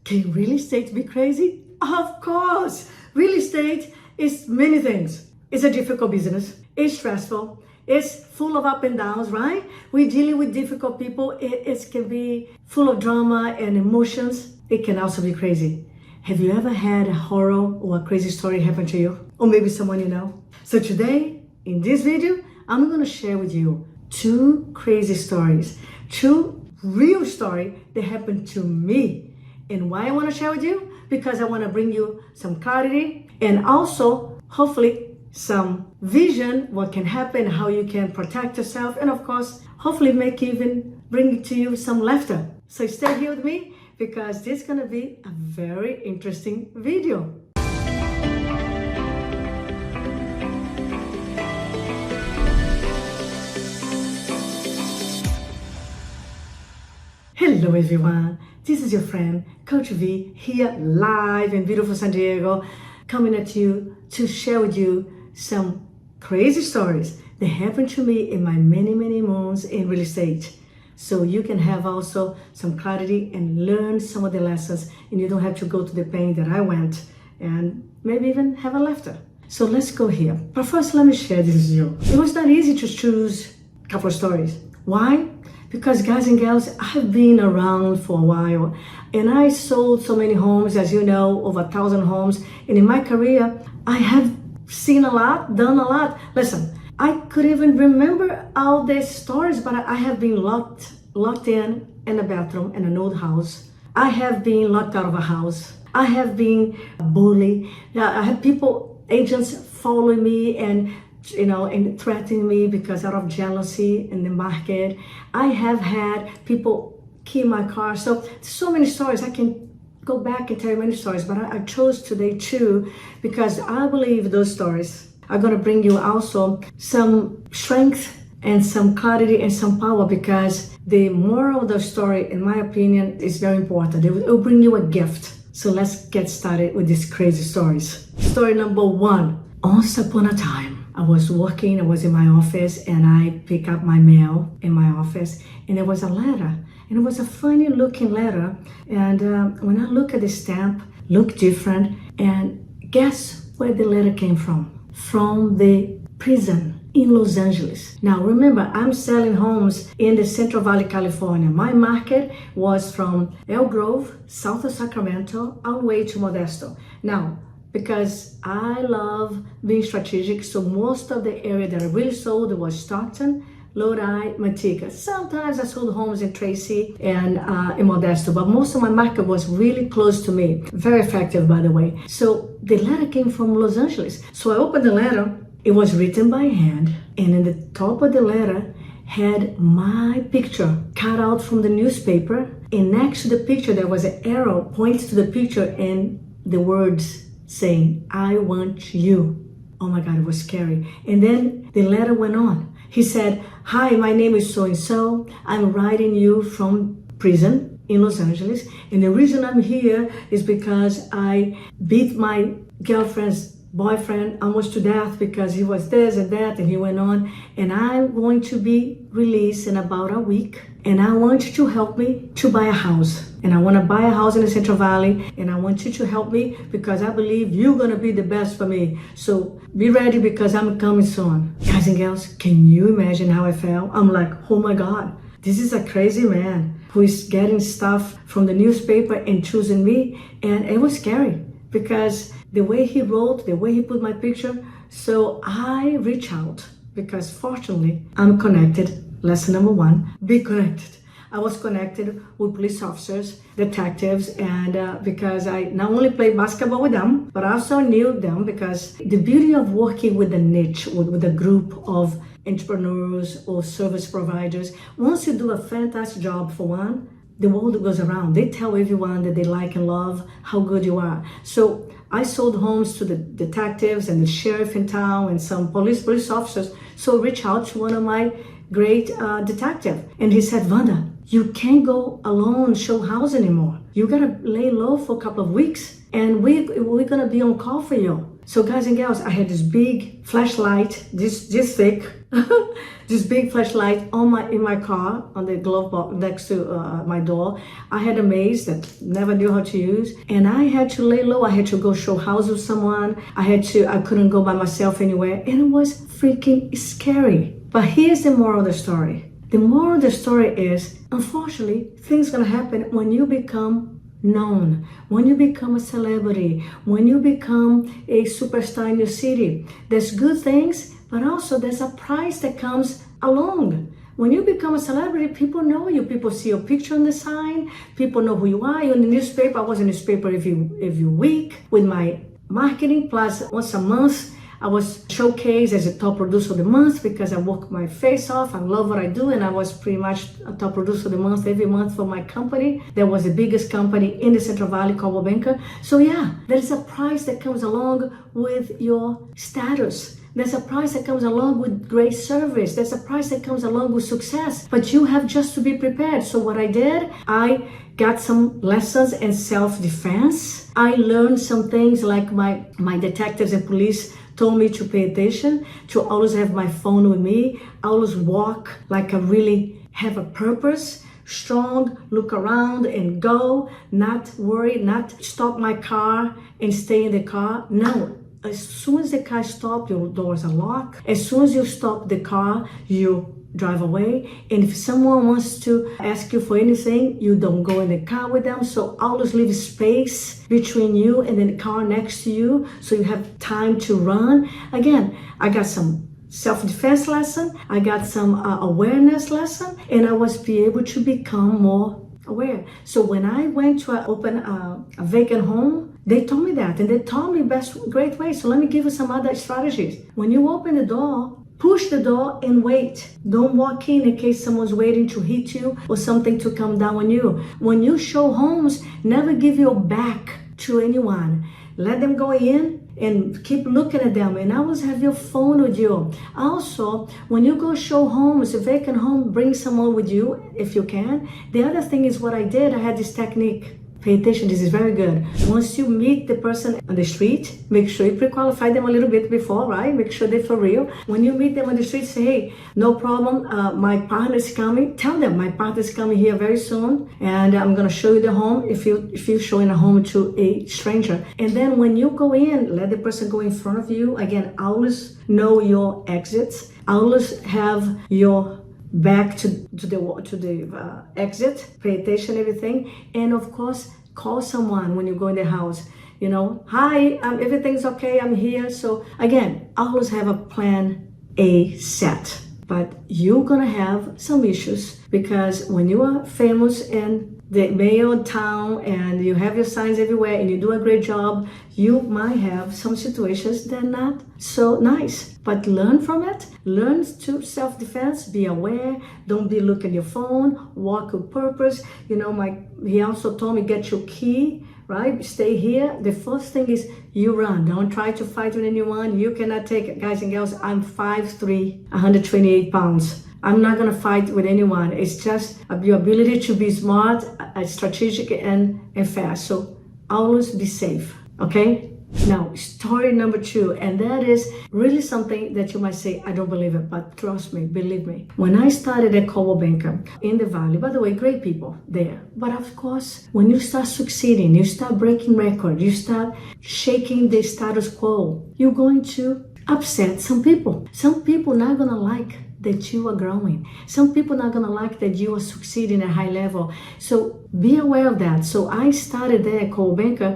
Can real estate be crazy? Of course! Real estate is many things. It's a difficult business. It's stressful. It's full of up and downs, right? We're dealing with difficult people. It can be full of drama and emotions. It can also be crazy. Have you ever had a horror or a crazy story happen to you? Or maybe someone you know? So today, in this video, I'm going to share with you 2 crazy stories. 2 real stories that happened to me. And why I want to share with you? Because I want to bring you some clarity and also, hopefully, some vision, what can happen, how you can protect yourself, and of course, hopefully bring to you some laughter. So stay here with me because this is going to be a very interesting video. Hello everyone, this is your friend Coach V here live in beautiful San Diego, coming at you to share with you some crazy stories that happened to me in my many months in real estate. So you can have also some clarity and learn some of the lessons, and you don't have to go to the pain that I went, and maybe even have a laughter. So let's go here. But first, let me share this with you. It was not easy to choose a couple of stories. Why? Because guys and girls, I've been around for a while and I sold so many homes, as you know, over 1,000 homes. And in my career, I have seen a lot, done a lot. Listen, I could even remember all these stories, but I have been locked in a bathroom in an old house. I have been locked out of a house. I have been bullied. I had agents following me and threatening me because out of jealousy in the market. I have had people key my car. So many stories. I can go back and tell you many stories, but I chose today 2 because I believe those stories are going to bring you also some strength and some clarity and some power, because the moral of the story, in my opinion, is very important. It will bring you a gift. So let's get started with these crazy stories. Story number 1. Once upon a time, I was in my office, and I pick up my mail in my office, and there was a letter, and it was a funny looking letter. And when I look at the stamp, looked different, and guess where the letter came from? From the prison in Los Angeles. Now remember, I'm selling homes in the Central Valley, California. My market was from El Grove, south of Sacramento, all the way to Modesto. Now, because I love being strategic, so most of the area that I really sold was Stockton, Lodi, Manteca. Sometimes I sold homes in Tracy and in Modesto, but most of my market was really close to me. Very effective, by the way. So the letter came from Los Angeles. So I opened the letter. It was written by hand, and in the top of the letter had my picture cut out from the newspaper, and next to the picture there was an arrow pointing to the picture and the words saying, "I want you." Oh my God, it was scary. And then the letter went on. He said, "Hi, my name is so-and-so. I'm writing you from prison in Los Angeles. And the reason I'm here is because I beat my girlfriend's boyfriend almost to death because he was this and that," and he went on. "And I'm going to be released in about a week. And I want you to help me to buy a house. And I want to buy a house in the Central Valley. And I want you to help me because I believe you're going to be the best for me. So be ready because I'm coming soon." Guys and girls, can you imagine how I felt? I'm like, oh my God, this is a crazy man who is getting stuff from the newspaper and choosing me. And it was scary because the way he wrote, the way he put my picture. So I reach out because fortunately I'm connected. Lesson number 1, be connected. I was connected with police officers, detectives, and because I not only played basketball with them, but I also knew them because the beauty of working with a niche, with a group of entrepreneurs or service providers, once you do a fantastic job for one, the world goes around. They tell everyone that they like and love how good you are. So I sold homes to the detectives and the sheriff in town and some police officers. So I reached out to one of my great detective, and he said, "Vanda, you can't go alone show house anymore. You gotta lay low for a couple of weeks, and we're gonna be on call for you." So guys and gals, I had this big flashlight, this thick, this big flashlight in my car on the glove box next to my door. I had a maze that never knew how to use, and I had to lay low. I had to go show house with someone. I couldn't go by myself anywhere, and it was freaking scary. But here's the moral of the story. The moral of the story is, unfortunately, things gonna happen when you become known, when you become a celebrity, when you become a superstar in your city. There's good things, but also there's a price that comes along. When you become a celebrity, people know you. People see your picture on the sign. People know who you are. You're in the newspaper. I was in the newspaper every week with my marketing, plus once a month I was showcased as a top producer of the month because I work my face off. I love what I do, and I was pretty much a top producer of the month every month for my company. That was the biggest company in the Central Valley called Vanda. So yeah, there is a price that comes along with your status. There's a price that comes along with great service. There's a price that comes along with success. But you have just to be prepared. So what I did, I got some lessons in self-defense. I learned some things like my detectives and police told me to pay attention, to always have my phone with me, always walk like I really have a purpose, strong, look around and go, not worry, not stop my car and stay in the car. No, as soon as the car stops, your doors are locked. As soon as you stop the car, you drive away. And if someone wants to ask you for anything, you don't go in the car with them. So always leave space between you and the car next to you, so you have time to run. Again, I got some self-defense lesson, I got some awareness lesson, and I was be able to become more aware. So when I went to open a vacant home, they told me that, and they taught me great ways. So let me give you some other strategies. When you open the door, push the door and wait. Don't walk in case someone's waiting to hit you or something to come down on you. When you show homes, never give your back to anyone. Let them go in and keep looking at them, and always have your phone with you. Also, when you go show homes, a vacant home, bring someone with you if you can. The other thing is what I did, I had this technique. Pay attention, this is very good. Once you meet the person on the street, make sure you pre-qualify them a little bit before, right? Make sure they're for real. When you meet them on the street, say, hey, no problem, my partner's coming. Tell them my partner's coming here very soon, and I'm gonna show you the home if you're showing a home to a stranger. And then when you go in, let the person go in front of you. Again, always know your exits. Always have your back to the exit. Pay attention, everything. And of course, call someone when you go in the house. You know, hi, everything's okay, I'm here. So again, always have a plan A set. But you're gonna have some issues, because when you are famous in the mayor town and you have your signs everywhere and you do a great job, you might have some situations that are not so nice. But learn from it. Learn to self-defense. Be aware. Don't be looking at your phone. Walk with purpose. You know, he also told me, get your key, right? Stay here. The first thing is you run. Don't try to fight with anyone. You cannot take it. Guys and girls, I'm 5'3", 128 pounds. I'm not gonna fight with anyone. It's just your ability to be smart, strategic, and fast. So always be safe, okay? Now, story number 2, and that is really something that you might say, I don't believe it, but trust me, believe me. When I started at Coldwell Banker in the Valley, by the way, great people there. But of course, when you start succeeding, you start breaking records, you start shaking the status quo, you're going to upset some people. Some people not gonna like that you are growing. Some people not gonna like that you are succeeding at a high level. So be aware of that. So I started there at Coldwell Banker,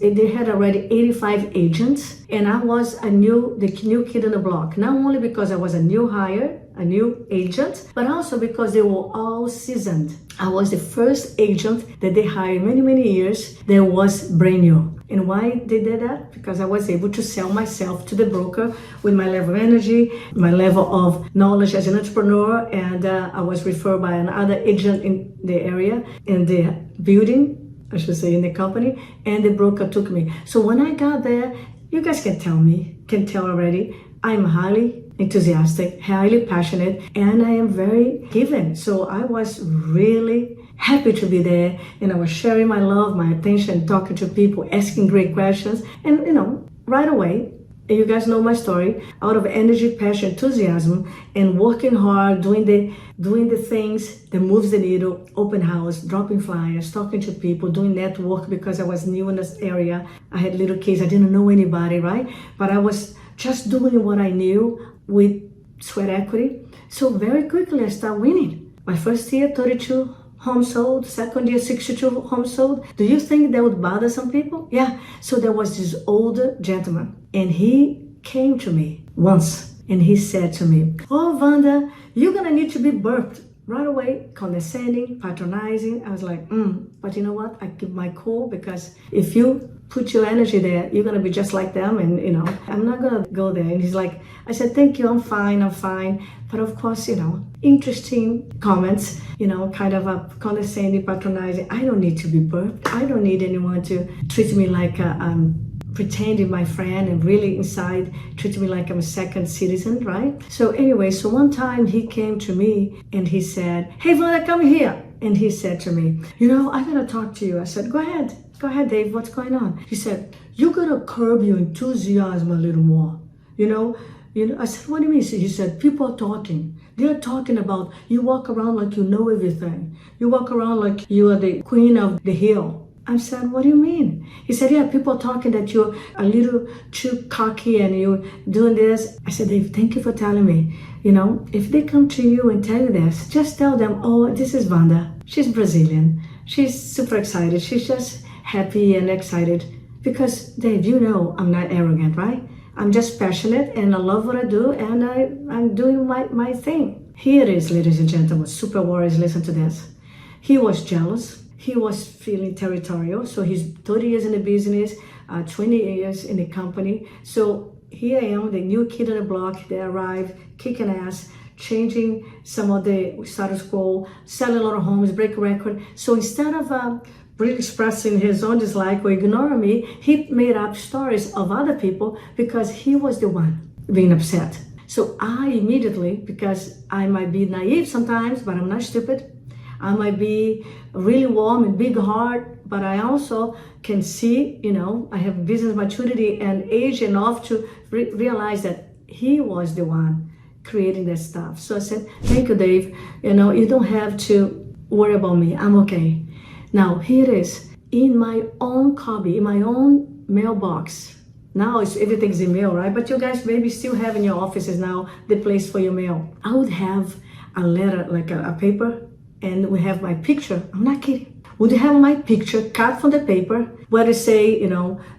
they had already 85 agents, and I was the new kid on the block. Not only because I was a new hire, a new agent, but also because they were all seasoned. I was the first agent that they hired many years that was brand new. And why they did that? Because I was able to sell myself to the broker with my level of energy, my level of knowledge as an entrepreneur, and I was referred by another agent in the area, in the building, I should say, in the company, and the broker took me. So when I got there, you guys can tell already, I'm highly enthusiastic, highly passionate, and I am very given. So I was really happy to be there, and I was sharing my love, my attention, talking to people, asking great questions, and right away, and you guys know my story, out of energy, passion, enthusiasm, and working hard, doing the things that moves the needle, open house, dropping flyers, talking to people, doing network because I was new in this area. I had little kids, I didn't know anybody, right? But I was just doing what I knew with sweat equity. So very quickly I started winning. My first year, 32 homes sold. Second year, 62 homes sold. Do you think that would bother some people? Yeah. So there was this older gentleman, and he came to me once, and he said to me, "Oh, Vanda, you're gonna need to be burped." Right away, condescending, patronizing. I was like, but you know what? I keep my cool, because if you put your energy there, you're gonna be just like them, and I'm not gonna go there. And he's like, I said, "Thank you, I'm fine." But of course, interesting comments, kind of a condescending, patronizing. I don't need to be burped. I don't need anyone to treat me like I'm pretending my friend, and really inside treat me like I'm a second citizen, right? So anyway, so one time he came to me and he said, "Hey, Vanda, come here." And he said to me, "I gotta talk to you." I said, Go ahead, Dave, what's going on?" He said, "You gotta curb your enthusiasm a little more. I said, "What do you mean?" He said, "People are talking. They're talking about, you walk around like you know everything. You walk around like you are the queen of the hill." I said, "What do you mean?" He said, "Yeah, people are talking that you're a little too cocky and you're doing this." I said, "Dave, thank you for telling me. If they come to you and tell you this, just tell them, oh, this is Vanda. She's Brazilian. She's super excited. She's just happy and excited." Because, Dave, I'm not arrogant, right? I'm just passionate, and I love what I do, and I'm doing my thing. Here it is, ladies and gentlemen, super warriors, listen to this. He was jealous. He was feeling territorial. So he's 30 years in the business, 20 years in the company. So here I am, the new kid on the block. They arrived, kicking ass, changing some of the status quo, selling a lot of homes, break record. So instead of really expressing his own dislike or ignoring me, he made up stories of other people because he was the one being upset. So I immediately, because I might be naive sometimes, but I'm not stupid. I might be really warm and big heart, but I also can see, I have business maturity and age enough to realize that he was the one creating that stuff. So I said, "Thank you, Dave. You don't have to worry about me. I'm okay." Now, here it is. In my own copy, in my own mailbox. Now everything's in mail, right? But you guys maybe still have in your offices now the place for your mail. I would have a letter, like a paper, and we have my picture. I'm not kidding. Would have my picture cut from the paper where it say,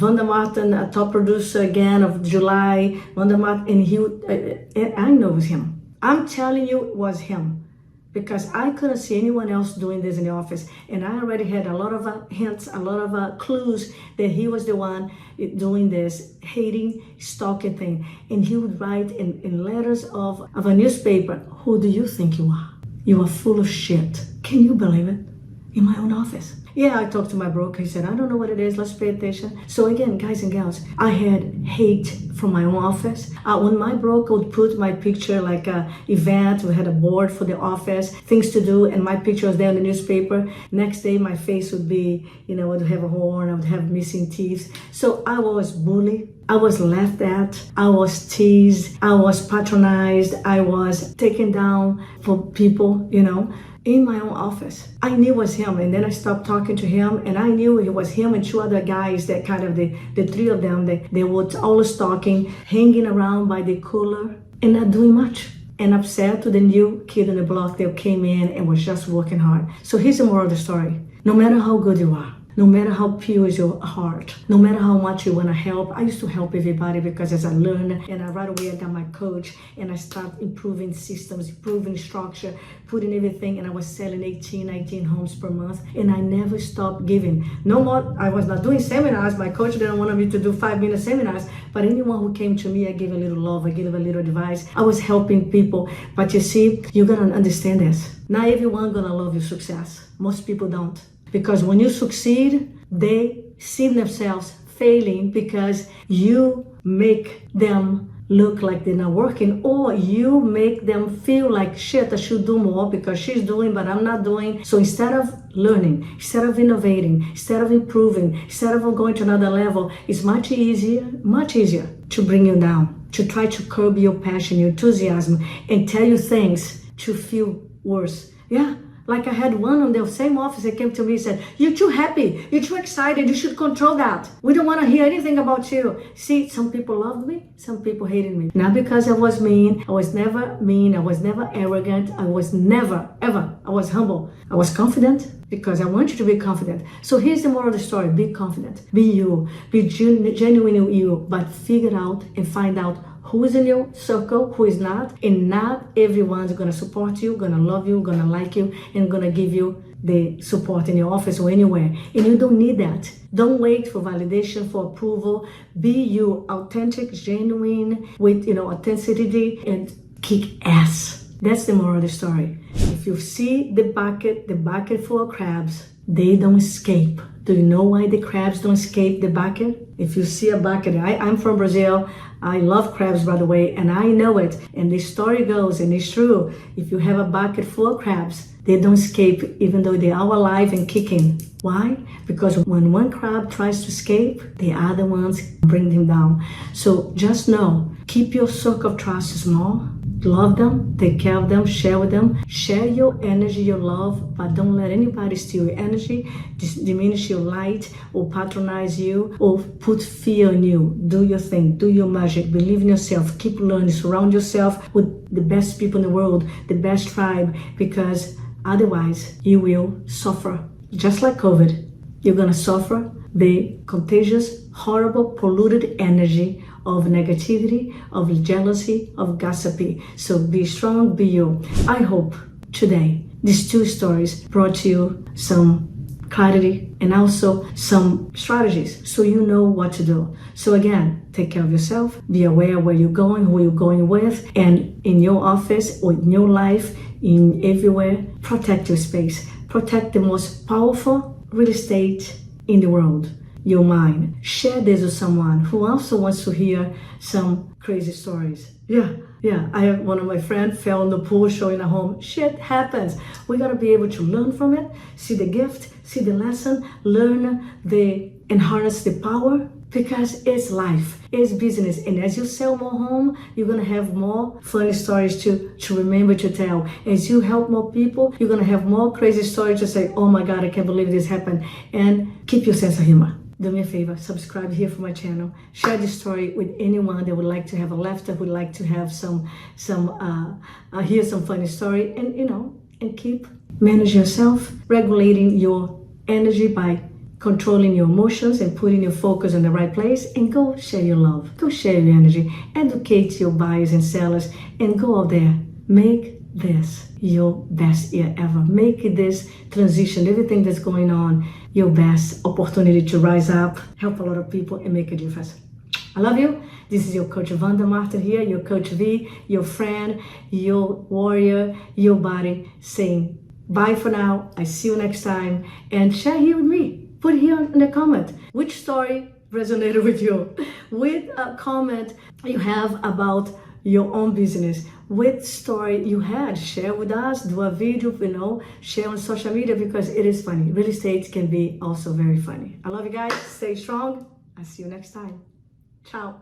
Vanda Martin, a top producer again of July, Vanda Martin, and he would, I know it was him. I'm telling you, it was him. Because I couldn't see anyone else doing this in the office. And I already had a lot of hints, a lot of clues that he was the one doing this hating, stalking thing. And he would write in letters of a newspaper, "Who do you think you are? You are full of shit." Can you believe it? In my own office. Yeah, I talked to my broker. He said, "I don't know what it is. Let's pay attention." So again, guys and gals, I had hate from my own office. When my broker would put my picture like a event, we had a board for the office, things to do, and my picture was there in the newspaper. Next day, my face would be, I would have a horn, I would have missing teeth. So I was bullied. I was laughed at. I was teased. I was patronized. I was taken down for people, in my own office. I knew it was him, and then I stopped talking to him, and I knew it was him and two other guys that kind of, the three of them, they were always talking, hanging around by the cooler and not doing much. And upset to the new kid on the block that came in and was just working hard. So here's the moral of the story. No matter how good you are, no matter how pure is your heart, no matter how much you want to help. I used to help everybody because as I learned, and right away I got my coach, and I started improving systems, improving structure, putting everything, and I was selling 18, 19 homes per month, and I never stopped giving. No more, I was not doing seminars. My coach didn't want me to do 5-minute seminars, but anyone who came to me, I gave a little love, I gave a little advice. I was helping people, but you see, you gotta understand this. Not everyone gonna love your success. Most people don't. Because when you succeed, they see themselves failing because you make them look like they're not working, or you make them feel like, shit, I should do more because she's doing, but I'm not doing. So instead of learning, instead of innovating, instead of improving, instead of going to another level, it's much easier to bring you down, to try to curb your passion, your enthusiasm, and tell you things to feel worse. Yeah. Like I had one on the same office that came to me and said, "You're too happy, you're too excited, you should control that. We don't want to hear anything about you." See, some people loved me, some people hated me. Not because I was mean, I was never mean, I was never arrogant, I was never, ever, I was humble. I was confident because I want you to be confident. So here's the moral of the story: be confident, be you, be genuine you, but figure out and find out who is in your circle, who is not, and not everyone's gonna support you, gonna love you, gonna like you, and gonna give you the support in your office or anywhere. And you don't need that. Don't wait for validation, for approval. Be you, authentic, genuine, with authenticity, and kick ass. That's the moral of the story. If you see the bucket full of crabs, they don't escape. Do you know why the crabs don't escape the bucket? If you see a bucket, I'm from Brazil. I love crabs, by the way, and I know it. And the story goes, and it's true, if you have a bucket full of crabs, they don't escape even though they are alive and kicking. Why? Because when one crab tries to escape, the other ones bring them down. So just know, keep your circle of trust small. Love them, take care of them, share with them, share your energy, your love, but don't let anybody steal your energy, diminish your light, or patronize you, or put fear in you. Do your thing, do your magic, believe in yourself, keep learning, surround yourself with the best people in the world, the best tribe, because otherwise you will suffer. Just like COVID, you're gonna suffer the contagious, horrible, polluted energy of negativity, of jealousy, of gossipy. So be strong, be you. I hope today these two stories brought you some clarity and also some strategies so you know what to do. So again, take care of yourself, be aware where you're going, who you're going with, and in your office or in your life, in everywhere, protect your space. Protect the most powerful real estate in the world, your mind. Share this with someone who also wants to hear some crazy stories. Yeah. I have one of my friends fell in the pool showing a home. Shit happens. We gotta be able to learn from it, see the gift, see the lesson, learn and harness the power, because it's life, it's business. And as you sell more home, you're gonna have more funny stories to remember to tell. As you help more people, you're gonna have more crazy stories to say, "Oh my God, I can't believe this happened." And keep your sense of humor. Do me a favor, subscribe here for my channel. Share this story with anyone that would like to have a laughter, would like to have hear some funny story, and keep managing yourself, regulating your energy by controlling your emotions and putting your focus in the right place, and go share your love, go share your energy, educate your buyers and sellers, and go out there, make this your best year ever. Make this transition, everything that's going on, your best opportunity to rise up, help a lot of people, and make a difference. I love you. This is your coach Vanda Martin here, your coach V, your friend, your warrior, your body, saying bye for now. I see you next time, and share here with me. Put here in the comment which story resonated with you, with a comment you have about your own business, which story you had. Share with us, do a video, share on social media, because it is funny. Real estate can be also very funny. I love you guys. Stay strong. I'll see you next time. Ciao.